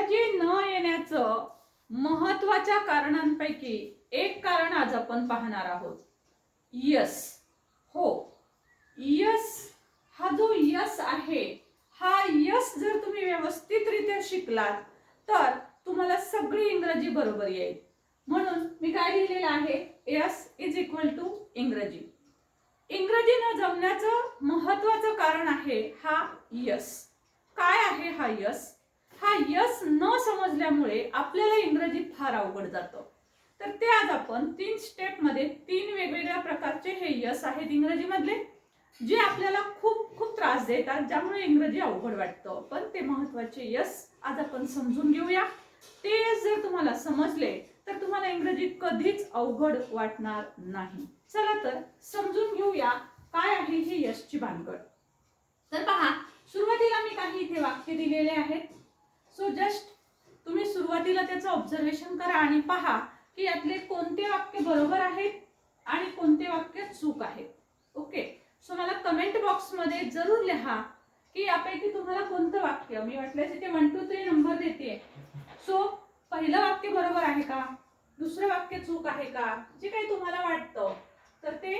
इंग्रजी न येण्याचं महत्वाच्या कारणांपैकी एक कारण आज आपण पाहणार आहोत. यस. हो, यस हा जो यस आहे, हा यस जर तुम्ही व्यवस्थितरित्या शिकलात तर तुम्हाला सगळी इंग्रजी बरोबर येईल. म्हणून मी काय लिहिलेलं आहे, यस इज इक्वल टू इंग्रजी. इंग्रजी न जमण्याचं महत्वाचं कारण आहे हा यस. काय आहे हा यस? हा यस न समजल्यामुळे आपल्याला इंग्रजी फार अवघड जातं. तर ते आज आपण 3 स्टेप मध्ये 3 वेगवेगळ्या प्रकारचे हे यस आहेत इंग्रजी मधले, जे आपल्याला खूप खूप त्रास देतात, ज्यामुळे इंग्रजी अवघड वाटतं. पण ते महत्वाचे यस आज आपण समजून घेऊया. ते यस जर तुम्हाला समजले तर तुम्हाला इंग्रजी कधीच अवघड वाटणार नाही. चला तर समजून घेऊया काय आहे हे यसची भानगड. तर पहा, सुरुवातीला मी काही इथे वाक्य दिलेले आहेत. सो जस्ट तुम्ही सुरुवातीला त्याचं ऑब्झर्वेशन करा आणि पहा की यातले कोणते वाक्य बरोबर आहेत आणि कोणते वाक्य चूक आहेत. ओके, सो मला कमेंट बॉक्स मध्ये जरूर लिहा की यापैकी तुम्हाला कोणतं वाक्य, मी वाटल्यास इथे 1 2 3 नंबर देते. सो पहिलं वाक्य बरोबर आहे का, दुसरं वाक्य चूक आहे का, जे काही तुम्हाला वाटतं तर ते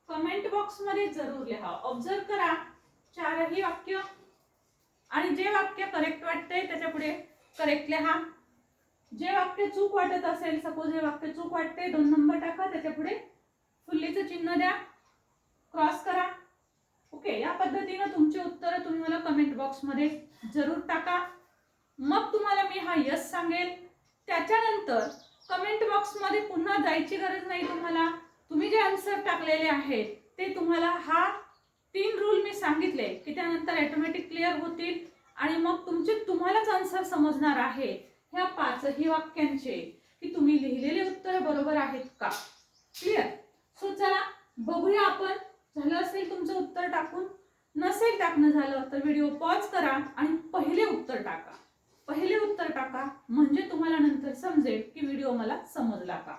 कमेंट बॉक्स मध्ये जरूर लिहा. ऑब्झर्व करा चारही वाक्य आणि जे वाक्य करेक्ट वाटतंय त्याच्या पुढे करेक्ट लिहा. जे वाक्य चूक वाटत असेल, सपोज हे वाक्य चूक वाटते, 2 नंबर टाका, त्याच्या पुढे फुल्लीचं चिन्ह द्या, क्रॉस करा. ओके, या पद्धतीने तुमचे उत्तर तुम्ही मला कमेंट बॉक्स मध्ये जरूर टाका. मग तुम्हाला मी हा यस सांगेल. त्याच्यानंतर कमेंट बॉक्स मध्ये पुन्हा जायची गरज नाही तुम्हाला. तुम्ही जे आन्सर टाकलेले आहेत ते तुम्हाला हा 3 रूल मी सांगितले की त्यानंतर ऑटोमॅटिक क्लिअर होतील आणि मग तुम्हालाच आन्सर समजणार आहे ह्या 5ही वाक्यांचे की तुम्ही लिहिलेले उत्तर बरोबर आहेत का. क्लिअर. सो चला बघूया आपण. झालं असेल तुमचं उत्तर टाकून, नसेल टाकणं झालं तर व्हिडिओ पॉज करा आणि पहिले उत्तर टाका. पहिले उत्तर टाका म्हणजे तुम्हाला नंतर समजेल की व्हिडिओ मला समजला का.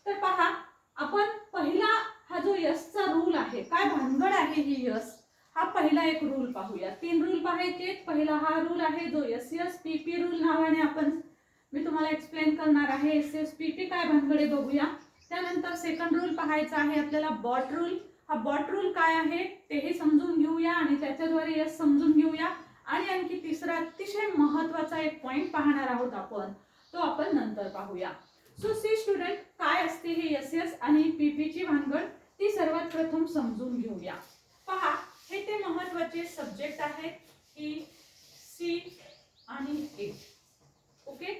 तर पहा, आपण पहिला हा जो यसचा रूल आहे, काय भानगड आहे ही यस, हा पहिला एक रूल पाहूया. 3 रूल पाहायचे. पहिला हा रूल आहे जो S S P P rule नावाने मी तुम्हाला एक्सप्लेन करणार आहे. एस एस पी पी काय भानगड आहे बघूया. त्यानंतर सेकंड रूल पाहायचा आहे आपल्याला बॉट रूल. हा बॉट रूल काय आहे तेही समजून घेऊया आणि त्याच्याद्वारे यस समजून घेऊया. आणि आणखी तिसरा अतिशय महत्वाचा एक पॉइंट पाहणार आहोत आपण, तो आपण नंतर पाहूया. सो सी स्टुडंट, काय असते हे एस एस आणि पीपी ची भानगड ती सर्वात प्रथम समजून घेऊया. पहा, हे ते महत्वाचे सब्जेक्ट आहेत ई सी आणि ए. ओके,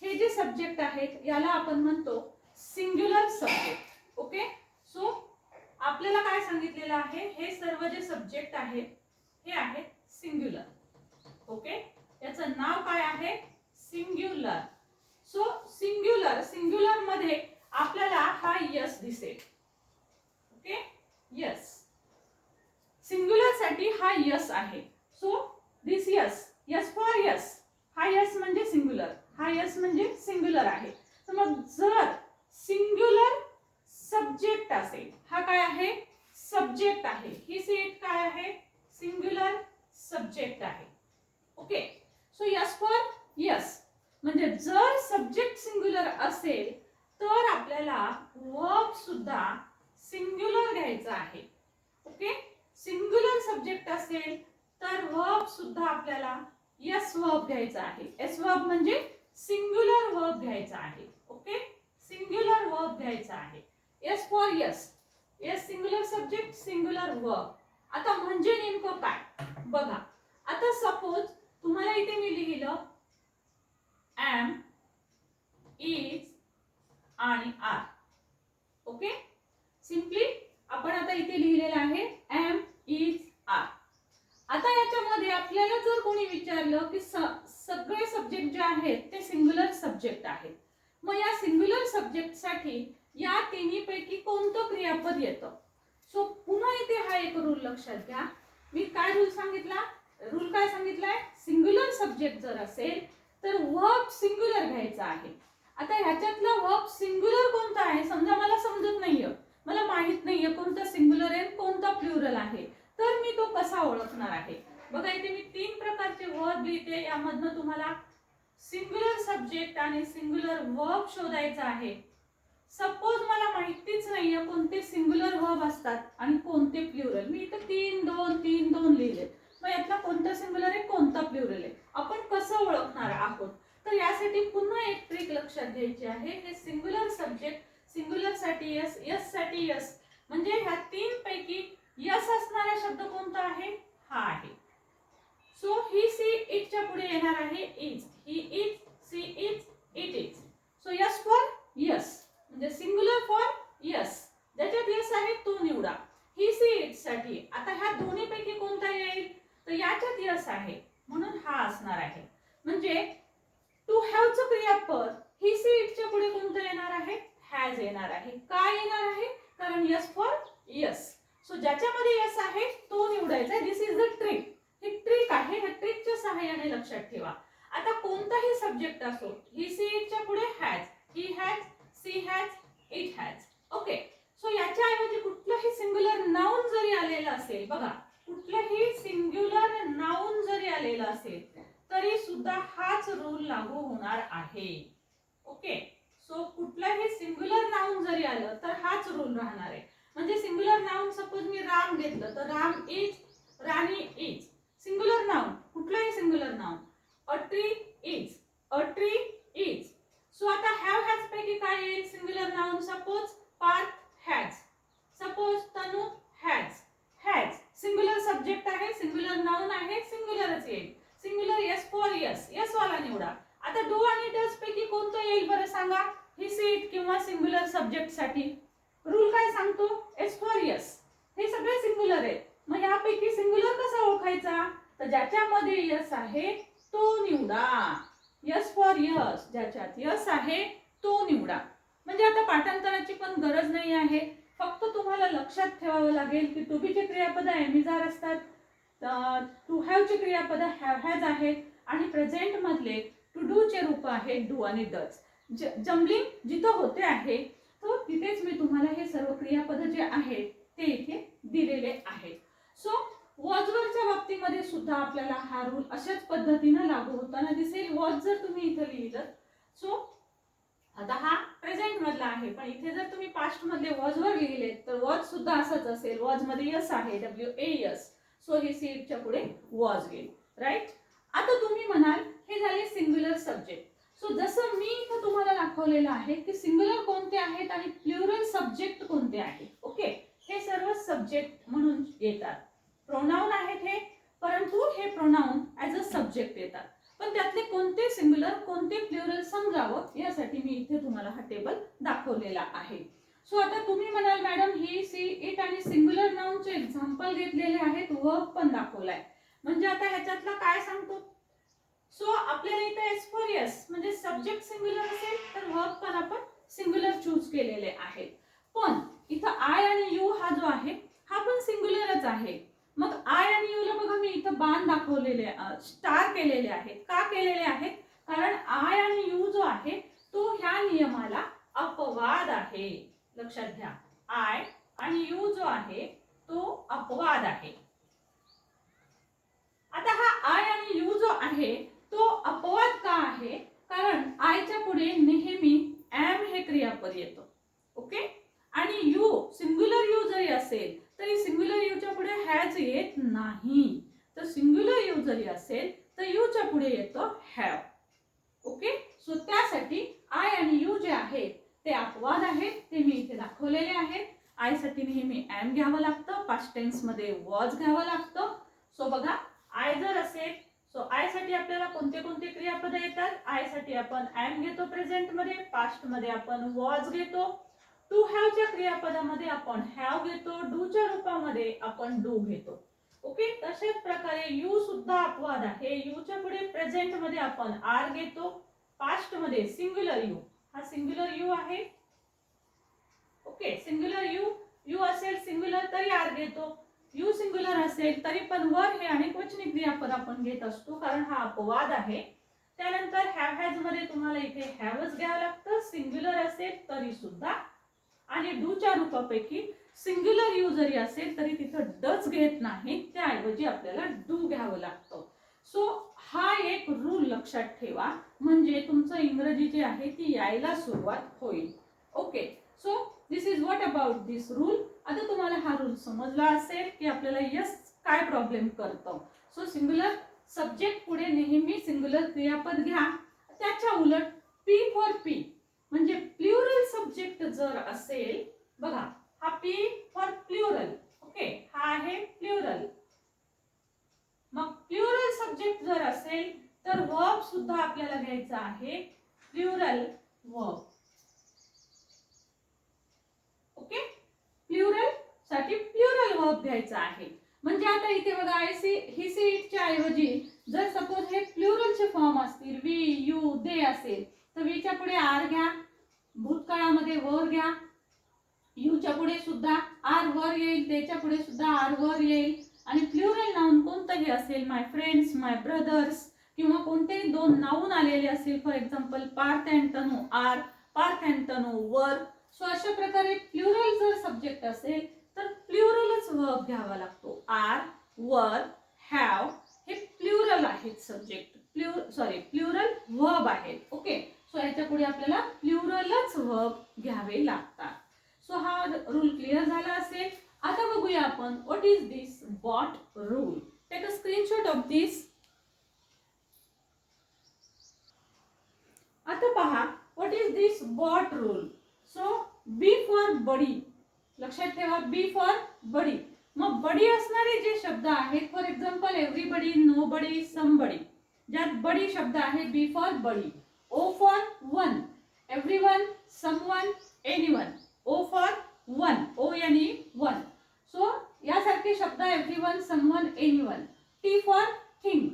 हे जे सब्जेक्ट आहेत याला आपण म्हणतो सिंग्युलर सब्जेक्ट. ओके, सो आपल्याला काय सांगितलेलं आहे, हे सर्व जे सब्जेक्ट आहेत हे आहेत सिंग्युलर. ओके, याचं नाव काय आहे, सिंग्युलर. सो सिंग्युलर मध्ये आपल्याला हा यस दिसेल. ओके, यस सिंग्युलर साठी हा यस आहे. So this yes for yes, हा यस म्हणजे सिंग्युलर, हा यस म्हणजे सिंग्युलर आहे. तर मग जर सिंग्युलर सब्जेक्ट असेल, हा काय आहे, सब्जेक्ट आहे, ही सीट काय आहे, सिंग्युलर सब्जेक्ट आहे. Okay, so S for S म्हणजे जर सब्जेक्ट सिंग्युलर असेल तर आपल्याला वर्ब सुद्धा सिंग्युलर घ्यायचा आहे. ओके, सिंग्युलर सब्जेक्ट असेल तर वर्ब सुद्धा आपल्याला यस वर्ब घ्यायचा आहे. एस वर्ब म्हणजे सिंग्युलर वर्ब घ्यायचा आहे. ओके, सिंग्युलर वर्ब घ्यायचा आहे. S for S, yes singular subject singular verb. आता म्हणजे नेमकं काय बघा. आता सपोज तुम्हाला इथे मी लिहिलं एम इज आणि आर. ओके, सिंपली आपण आता इथे लिहिलेलं आहे एम इज आर. आता याच्यामध्ये आपल्याला जर कोणी विचारलं की सगळे सब्जेक्ट जे आहेत ते सिंग्युलर सब्जेक्ट आहेत, मग या सिंग्युलर सब्जेक्ट साठी या तिन्ही पैकी कोणतं क्रियापद येतं. सो पुन्हा इथे हा एक रूल लक्षात घ्या. मी काय रूल सांगितला, रूल काय सांगितलाय, सिंग्युलर सब्जेक्ट जर असेल तर वर्ब सिंग्युलर घ्यायचा आहे. आता ह्याच्यातला वर्ब सिंग्युलर कोणता आहे, समजा मला समजत नाहीये, मला माहित नाहीये कोणता सिंग्युलर आहे कोणता प्लुरल आहे, तर मी तो कसा ओळखणार आहे. बघा इथे मी 3 प्रकारचे वर्ब लिहिते, यामधनं तुम्हाला सिंग्युलर सब्जेक्ट आणि सिंग्युलर वर्ब शोधायचा आहे. सपोज मला माहितीच नाहीये कोणते सिंग्युलर वर्ब असतात आणि कोणते प्लुरल. मी इथं 3-2-3-2 लिहिले, मग यातला कोणता सिंग्युलर आहे कोणता प्लुरल आहे आपण कसं ओळखणार आहोत? तर यासाठी पुन्हा एक ट्रिक लक्षात घ्यायची आहे. हे सिंग्युलर सब्जेक्ट, सिंग्युलर साठी यस, यस साठी यस, म्हणजे ह्या तीन पैकी यस असणारा शब्द कोणता आहे? हा आहे. सो ही सी इट च्या पुढे येणार आहे is. He is, she is, it is. So S for S, म्हणजे सिंग्युलर फॉर यस. ज्याच्यात यस आहे तो निवडा. ही सी इट साठी आता ह्या दोन्ही पैकी कोणता येईल? तर याच्यात यस आहे म्हणून हा असणार आहे. म्हणजे टू हॅव चं क्रियापद ही सी इट च्या पुढे कोणतं येणार आहे? हॅज येणार आहे. काय येणार आहे? कारण यस फॉर यस. सो ज्याच्यामध्ये यस आहे तो निवडायचा. This is the trick. ही ट्रिक आहे. ह्या ट्रिकच्या सहाय्याने लक्षात ठेवा. आता कोणताही सब्जेक्ट असो, ही सी इट च्या पुढे has, he has, she has, it has. Okay. So याच्या ऐवजी कुठलंही सिंग्युलर नाउन जरी आलेलं असेल, बघा कुठलंही सिंग्युलर नाउन जरी आलेलं असेल तरी सुद्धा हाच रूल लागू होणार आहे. ओके. सो कुठलंही सिंग्युलर नाउन जरी आलं तर हाच रूल राहणार आहे. म्हणजे सिंग्युलर नाउन सपोज मी राम घेतलं तर Ram is, Rani is. Singular noun, कुठलंही singular noun. A tree is, a tree is. So आता हॅव हॅज पैकी काय येईल singular noun? Suppose Parth has, suppose Tanu has. Has singular subject आहे, सिंग्युलर नाउन आहे, सिंग्युलरच येईल. Singular S for S, S वाला निवडा. आता डू आणि डज पैकी कोणतं येईल बरं सांगा? ही सी इट किंवा सिंग्युलर सब्जेक्ट साठी रूल काय सांगतो? S for yes. हे सगळे सिंग्युलर आहेत. मग यापैकी सिंग्युलर कसा ओळखायचा? तर ज्याच्यामध्ये यस आहे तो निवडा. यस फॉर यस, ज्याच्यात यस आहे तो निवडा. म्हणजे आता पाठांतराची पण गरज नाही आहे. फक्त तुम्हाला लक्षात ठेवावं लागेल की टू बी चे क्रियापद एमिजार असतात, टू हॅव चे क्रियापद हॅव हॅज आहेत आणि प्रेझेंट मधले टू डू चे रूप आहेत डू आणि डज. जमलिंग जिथं होते आहे तो तिथेच मी तुम्हाला हे सर्व क्रियापद जे आहेत ते इथे दिलेले आहेत. सो वॉजवरच्या बाबतीमध्ये सुद्धा आपल्याला हा रूल अशाच पद्धतीने लागू होताना दिसेल. वॉज जर तुम्ही इथे लिहिलं, सो आता हा प्रेझेंट मधला आहे, पण इथे जर तुम्ही पास्ट मधले वॉज वर लिहिले तर वॉज सुद्धा असंच असेल. वॉज मध्ये यस आहे, WAS. So he C it च्या पुढे वॉज येईल. राईट. आता तुम्ही म्हणाल हे झाले सिंग्युलर सब्जेक्ट. सो जसं मी इथं तुम्हाला दाखवलेलं आहे की सिंग्युलर कोणते आहेत आणि प्लुरल सब्जेक्ट कोणते आहेत. ओके. हे सर्व सब्जेक्ट म्हणून येतात. प्रोनाउन आहेत हे, परंतु हे प्रोनाउन ऍज अ सब्जेक्ट येतात. पण त्यातले कोणते सिंग्युलर कोणते प्लुरल समजावं यासाठी मी इथे तुम्हाला हा टेबल दाखवलेला आहे. सो आता तुम्ही म्हणाल मॅडम ही सी इट आणि सिंग्युलर नाउनचे एक्झाम्पल घेतलेले आहेत, वर्ब पण दाखवलाय, म्हणजे आता ह्याच्यातला काय सांगतो? सो आपल्याला इथे एस फॉर यस म्हणजे सब्जेक्ट सिंग्युलर असेल तर वर्ब पण आपण सिंग्युलर चूज केलेले आहेत. पण इथं आय आणि यू हा जो आहे हा पण सिंग्युलरच आहे. मग आय आणि यू ला बघा मी इथं बाण दाखवलेले, स्टार केलेले आहेत. का केलेले आहेत? कारण आय आणि यू जो आहे तो ह्या नियमाला अपवाद आहे. लक्षात घ्या, आय आणि यू जो आहे तो अपवाद आहे. आता हा आय आणि यू जो आहे तो अपवाद का आहे? कारण आयच्या पुढे नेहमी एम हे क्रियापद येतं. ओके. आणि यू सिंग्युलर यू जरी असेल तरी सिंग्युलर यू च्या पुढे हॅज येत नाही. तर सिंग्युलर यू जरी असेल तर यू च्या पुढे येतो हॅव. ओके. सो त्यासाठी आय आणि यू जे आहेत ते अपवाद आहेत, ते मी इथे दाखवलेले आहेत. आय साठी नेहमी एम घ्यावं लागतं, पास्ट टेन्स मध्ये वॉज घ्यावं लागतं. सो बघा आय जर असेल, सो आय साठी आपल्याला कोणते कोणते क्रियापद येतात? आय साठी आपण एम घेतो प्रेझेंट मध्ये, पास्ट मध्ये आपण वॉज घेतो, टू हॅव च्या क्रियापदामध्ये आपण हॅव घेतो, डू च्या रूपामध्ये आपण डू घेतो. ओके. तशाच प्रकारे यू सुद्धा अपवाद आहे. यू च्या पुढे प्रेझेंट मध्ये आपण आर घेतो, पास्ट मध्ये सिंग्युलर यू, हा सिंग्युलर यू आहे. ओके. सिंग्युलर यू, यू असेल सिंग्युलर तरी आर घेतो, यू सिंग्युलर असेल तरी पण वर हे अनेकवचनी क्रियापद आपण घेत असतो कारण हा अपवाद आहे. त्यानंतर हॅव हॅज मध्ये तुम्हाला इथे हॅवच घ्यावं लागतं सिंग्युलर असेल तरी सुद्धा. आणि डू च्या रूपापैकी सिंग्युलर यू जरी असेल तरी तिथं डच घेत नाही, त्याऐवजी आपल्याला डू घ्यावं लागतं. सो हा एक एक रूल लक्षात ठेवा, म्हणजे तुमचं इंग्रजी जे आहे ती यायला सुरुवात होईल. Okay, so this is what about this rule. आता तुम्हाला हा रूल समजला असेल की आपल्याला यस काय प्रॉब्लेम करतं. सो सिंग्युलर सब्जेक्ट पुढे नेहमी सिंग्युलर क्रियापद घ्या. त्याच्या उलट पी फॉर पी म्हणजे प्लुरल सब्जेक्ट जर असेल, बघा हा पी फॉर प्लुरल. ओके, हा आहे प्लुरल. मग प्लुरल सब्जेक्ट जर असेल तर वर्ब सुद्धा आपल्याला घ्यायचा आहे प्लुरल वर्ब. ओके, प्लुरल साठी प्लुरल वर्ब घ्यायचा आहे. म्हणजे आता इथे बघा आय सी ही सी इटच्या ऐवजी जर सपोज हे प्लुरलचे फॉर्म असतील, वी यू दे असेल तर वी च्या पुढे आर घ्या, भूतकाळामध्ये वर घ्या, यू च्या पुढे सुद्धा आर वर येईल, त्याच्या पुढे सुद्धा आर वर येईल. आणि प्लुरल नाउन कोणतंही असेल, माय फ्रेंड्स, माय ब्रदर्स किंवा कोणतेही दोन नाउन आलेले असतील, for example Parth and Tanu are, Parth and Tanu were. So अशा प्रकारे प्लुरल जर सब्जेक्ट असेल तर प्लुरलच वर्ब घ्यावा लागतो. आर, वर, हॅव हे प्लुरल आहेत सब्जेक्ट, प्लुरल वर्ब आहेत. ओके, सो याच्या पुढे आपल्याला प्लुरलच वर्ब घ्यावे लागतात. सो हा रूल क्लिअर झाला असेल. आता बघूया आपण what is this both rule. Take a screenshot of this. आता पहा what is this both rule. So B for body, लक्षात ठेवा बी फॉर बडी. मग बडी असणारे जे शब्द आहेत, for example everybody, nobody, somebody, ज्यात बडी शब्द आहे B for body. O for one, everyone, someone, anyone. O for one, O यानी वन. सो यासारखे शब्द everyone, someone, anyone. T for thing,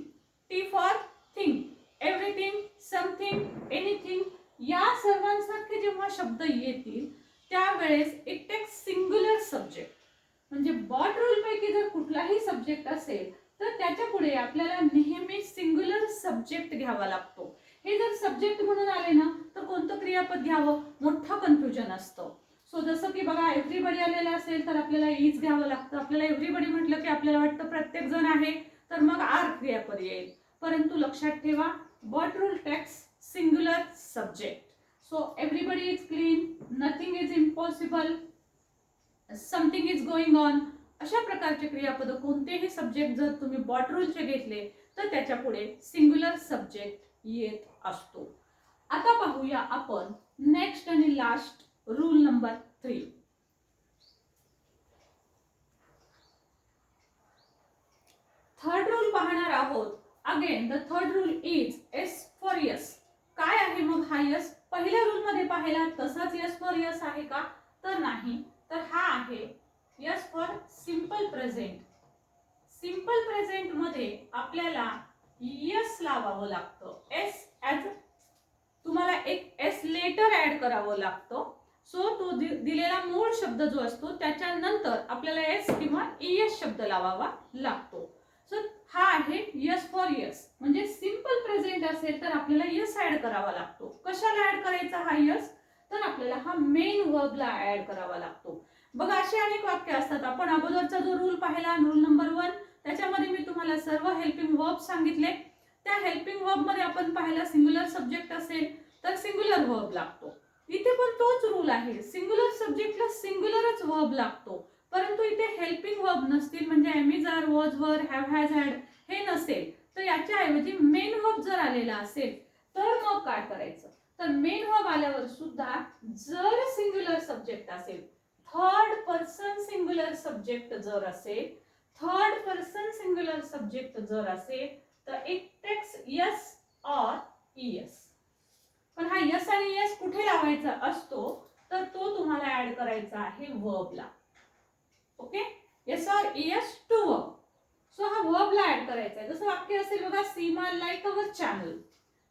T for thing, everything, something, anything. या सर्वांसारखे जेव्हा शब्द येतील त्यावेळेस इट टेक्स सिंग्युलर सब्जेक्ट. म्हणजे बॉट रूल पैकी जर कुठलाही सब्जेक्ट असेल तर त्याच्या पुढे आपल्याला नेहमी सिंग्युलर सब्जेक्ट घ्यावा लागतो. हे जर सब्जेक्ट म्हणून आले ना तर कोणतं क्रियापद घ्यावं मोठं कन्फ्युजन असतं. सो जसं की बघा एव्हरीबडी आलेलं असेल तर आपल्याला इज घ्यावं लागतं. आपल्याला एव्हरीबडी म्हटलं की आपल्याला वाटतं प्रत्येक जण आहे तर मग आर क्रियापद येईल. परंतु लक्षात ठेवा both rule takes singular subject. So everybody is clean, nothing is impossible, something is going on. अशा प्रकारचे क्रियापद कोणतेही सब्जेक्ट जर तुम्ही बॉट रूलचे घेतले तर त्याच्या पुढे सिंग्युलर सब्जेक्ट येत असतो. आता पाहूया आपण नेक्स्ट आणि last rule number 3. Third rule पाहणार आहोत. Again the third rule is S for yes. काय आहे मग हा यस? पहिल्या रूल मध्ये पाहिला तसाच यस फॉर यस आहे का? तर नाही. तर हा आहे yes for simple present. Simple present मध्ये आपल्याला यस लावावं लागतं. एस ऍज तुम्हाला एक एस लेटर ऍड करावं लागतं. सो तो दिलेला मूळ शब्द जो असतो त्याच्यानंतर आपल्याला एस किंवा ईएस शब्द लावावा लागतो. सो हा आहे यस फॉर यस. म्हणजे सिंपल प्रेझेंट असेल तर आपल्याला यस ऍड करावा लागतो. कशाला ऍड करायचा हा यस? तर आपल्याला हा मेन वर्बला ऍड करावा लागतो. बघा असे अनेक वाक्य असतात. आपण अगोदरचा जो रूल पाहिला रूल नंबर 1 त्याच्यामध्ये मी तुम्हाला सर्व हेल्पिंग वर्ब सांगितले. त्या हेल्पिंग वर्ब मध्ये आपण पाहिला सिंग्युलर सब्जेक्ट असेल तर सिंग्युलर वर्ब लागतो. इथे पण तोच रूल आहे. सिंग्युलर सब्जेक्टला सिंग्युलरच वर्ब लागतो. परंतु इथे हेल्पिंग वर्ब नसतील म्हणजे am is are, was were, have has had हे नसेल तर याच्या ऐवजी मेन वर्ब जर आलेला असेल तर मग काय करायचं? तर मेन वर्ब आल्यावर सुद्धा जर सिंग्युलर सब्जेक्ट असेल, थर्ड पर्सन सिंग्युलर सब्जेक्ट जर असेल, थर्ड पर्सन सिंग्युलर सब्जेक्ट जर असेल तर it takes S or ES. पण हा यस आणि यस कुठे लावायचा असतो? तर तो तुम्हाला ऍड करायचा आहे वर्बला. Okay, S or ES to verb. So हा वर्बला ऍड करायचा आहे. जसं वाक्य असेल बघा, सीमा लाईक अवर चॅनल.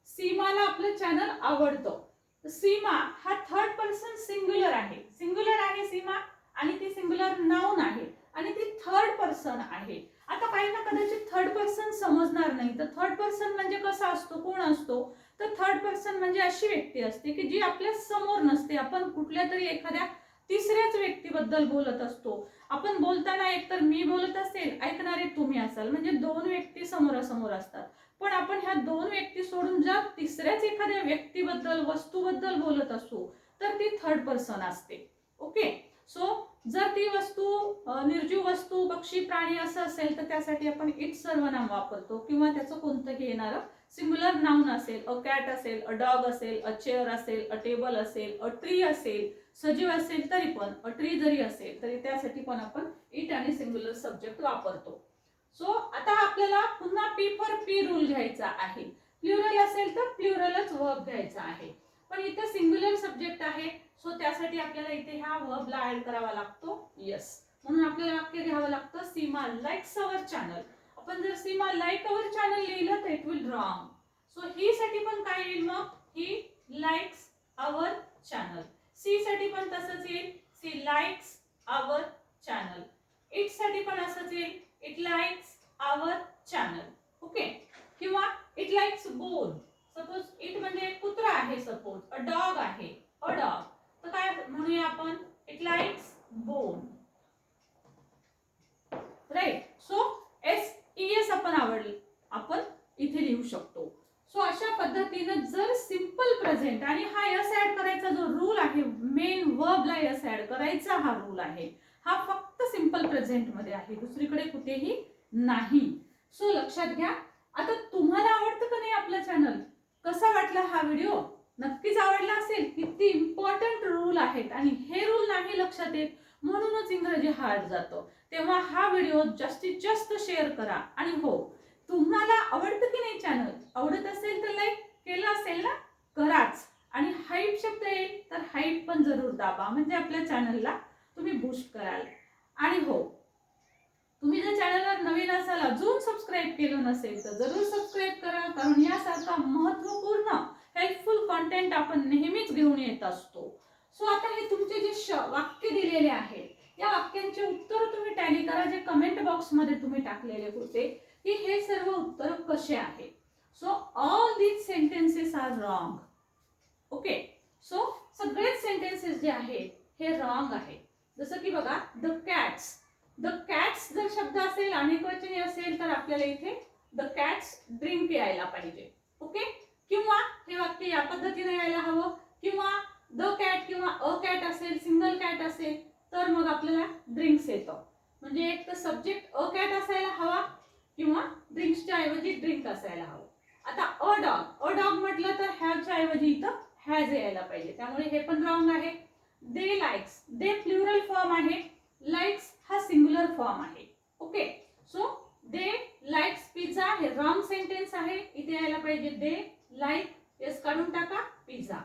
सीमाला आपलं चॅनल आवडतं. सीमा हा थर्ड पर्सन सिंग्युलर आहे. सिंग्युलर आहे सीमा आणि ती सिंग्युलर नाउन आहे आणि ती थर्ड पर्सन आहे. आता काहींना कदाचित थर्ड पर्सन समजणार नाही. तर थर्ड पर्सन म्हणजे कसा असतो, कोण असतो? तर थर्ड पर्सन म्हणजे अशी व्यक्ती असते की जी आपल्या समोर नसते. आपण कुठल्या तरी एखाद्या तिसऱ्याच व्यक्तीबद्दल बोलत असतो. आपण बोलताना एकतर मी बोलत असेल, ऐकणारे तुम्ही असाल, म्हणजे दोन व्यक्ती समोरासमोर असतात. पण आपण ह्या दोन व्यक्ती सोडून जर तिसऱ्याच एखाद्या व्यक्तीबद्दल वस्तूबद्दल बोलत असू तर ती थर्ड पर्सन असते. ओके, सो जर ती वस्तू निर्जीव वस्तू पक्षी प्राणी असं असेल तर त्यासाठी आपण इट सर्वनाम वापरतो किंवा त्याचं कोणतंही येणारं सिंग्युलर नाउन असेल, अ कॅट असेल, अ डॉग असेल, अ चेअर असेल, अ टेबल असेल, अ ट्री असेल, सजीव असेल तरी पण, अ ट्री जरी असेल तरी त्यासाठी पण आपण इट आणि सिंग्युलर सब्जेक्ट वापरतो. सो आता आपल्याला पुन्हा पी फॉर पी रूल घ्यायचा आहे. प्लुरल असेल तर प्लुरलच वर्ब घ्यायचा आहे, पण इथे सिंग्युलर सब्जेक्ट आहे सो त्यासाठी आपल्याला इथे ह्या वर्बला ऍड करावा लागतो यस. म्हणून आपल्याला वाक्य घ्यावं लागतं सीमा लाईक्स अवर चॅनल. आपण जर सीमा लाईक अवर चॅनल लिहिलं तर it will wrong. So he साठी पण काय येईल मग, he likes our channel. She साठी पण तसंच येईल, she likes our channel. It साठी पण असंच येईल, it likes our channel. Okay, किंवा it likes bone. Suppose it म्हणजे कुत्रा आहे, सपोज अ डॉग आहे, अ डॉग, तर काय म्हणूया आपण, it likes bone. Right, so S E S आपण इथे लिहू शकतो. सो अशा पद्धतीने जर सिंपल प्रेझेंट आणि हा यस ऍड करायचा जो रूल आहे, मेन वर्बला यस ऍड करायचा हा रूल आहे, हा फक्त सिंपल प्रेझेंट मध्ये आहे, दुसरीकडे कुठेही नाही. सो लक्षात घ्या. आता तुम्हाला आवडतं का नाही आपलं चॅनल? कसा वाटला हा व्हिडिओ? नक्कीच आवडला असेल. किती इम्पॉर्टंट रूल आहेत आणि हे रूल नाही लक्षात येत म्हणूनच इंग्रजी हार्ड जातो. तेव्हा हा व्हिडिओ जास्तीत जास्त शेअर करा. आणि हो, तुम्हाला आवडतं की नाही चॅनल? आवडत असेल तर लाईक केलं असेल ना, कराच. आणि हाईप शब्द येईल तर हाईप पण जरूर दाबा, म्हणजे आपल्या चॅनलला तुम्ही बूस्ट कराल. आणि हो, तुम्ही जर चॅनलवर नवीन असाल, अजून सबस्क्राईब केलं नसेल तर जरूर सबस्क्राईब करा, कारण यासारखा महत्त्वपूर्ण हेल्पफुल कंटेंट आपण नेहमीच घेऊन येत असतो. सो आता हे तुमचे जे वाक्य दिलेले आहेत, या वाक्यांचे उत्तर तुम्ही टॅली करा, जे कमेंट बॉक्स मध्ये तुम्ही टाकलेले होते की हे सर्व उत्तर कसे आहेत. So all these sentences are wrong. Okay, so सगळेच सेंटेन्सेस जे आहेत हे रॉंग आहेत. जसं की बघा, द कॅट्स. द कॅट्स जर शब्द असेल, अनेकवचनी असेल तर आपल्याला इथे द कॅट्स ड्रिंक यायला पाहिजे. ओके, किंवा हे वाक्य या पद्धतीने यायला हवं, किंवा द कॅट किंवा अ कॅट असेल, सिंगल कॅट असेल तर मग आपल्याला ड्रिंक्स येतं. म्हणजे एक तर सब्जेक्ट अ कॅट असायला हवा किंवा ड्रिंक्सच्या ऐवजी ड्रिंक असायला हवं. आता अ डॉग म्हटलं तर हॅवच्या ऐवजी इथं हॅज यायला पाहिजे, त्यामुळे हे पण रॉंग आहे. They likes, they plural form आहे, लाईक्स हा सिंग्युलर फॉर्म आहे. Okay, so they likes pizza हे रॉंग सेंटेन्स आहे, इथे यायला पाहिजे दे लाईक, यस काढून टाका, pizza.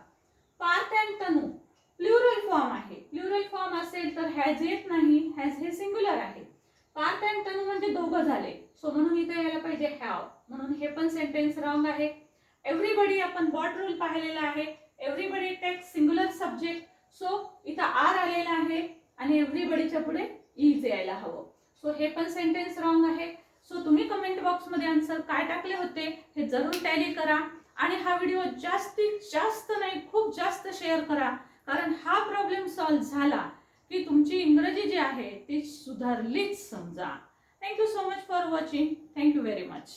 Parth and Tanu plural form आहे, प्लुरल फॉर्म असेल तर हॅज येत नाही, हॅज हे सिंग्युलर आहे. पार्थ अँड तनू म्हणजे दोघं झाले, सो म्हणून इथे यायला पाहिजे हॅव, म्हणून हे पण सेंटेन्स रॉंग आहे. एव्हरीबडी आपण बॉट रूल पाहिलेला आहे, everybody takes singular subject, so इथं आर आलेला आहे आणि एव्हरीबडीच्या पुढे इज यायला हवं, सो हे पण सेंटेन्स रॉंग आहे. सो तुम्ही कमेंट बॉक्स मध्ये आन्सर काय टाकले होते हे जरूर टॅली करा आणि हा व्हिडिओ जास्तीत जास्त नाही खूप जास्त शेअर करा, कारण हा प्रॉब्लेम सॉल्व्ह झाला की तुमची इंग्रजी जी आहे ती सुधारलीच समजा. Thank you so much for watching. Thank you very much.